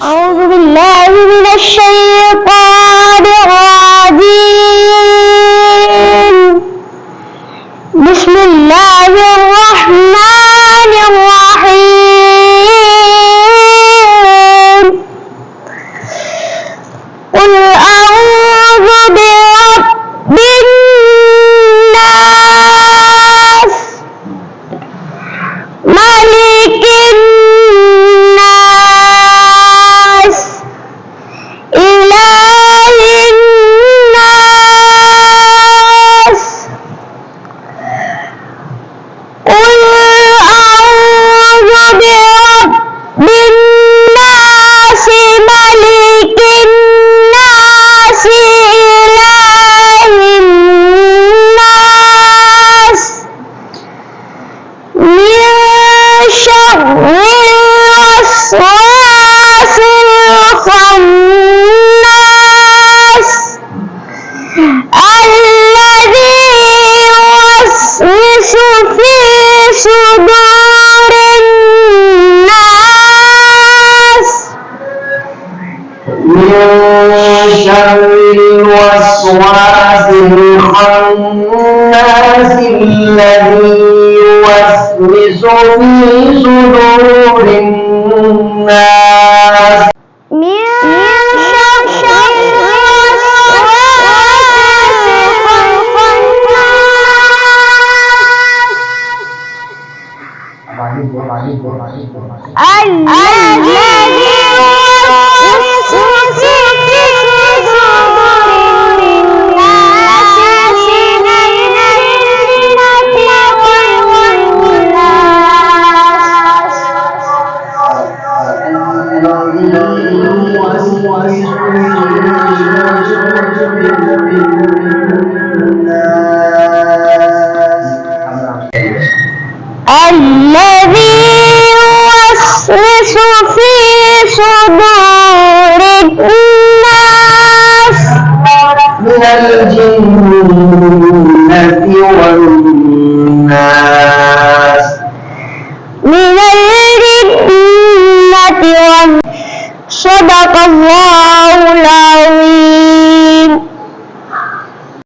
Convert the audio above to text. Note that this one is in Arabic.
أعوذ بالله من الشيطان الرجيم. بسم الله الرحمن الرحيم. قل أعوذ برب الناس ملك الناس إله الناس. قل أعوذ برب الناس ملك الناس إله الناس من شر الوسواس الخناس الذي يوسوس في صدور الناس من شر الوسواس الخناس الذي يوسوس في صدور الناس من شر الوسواس الخناس الذي يوسوس في صدور الناس من الجنة الذي يوسوس في صدور الناس من الجنة والناس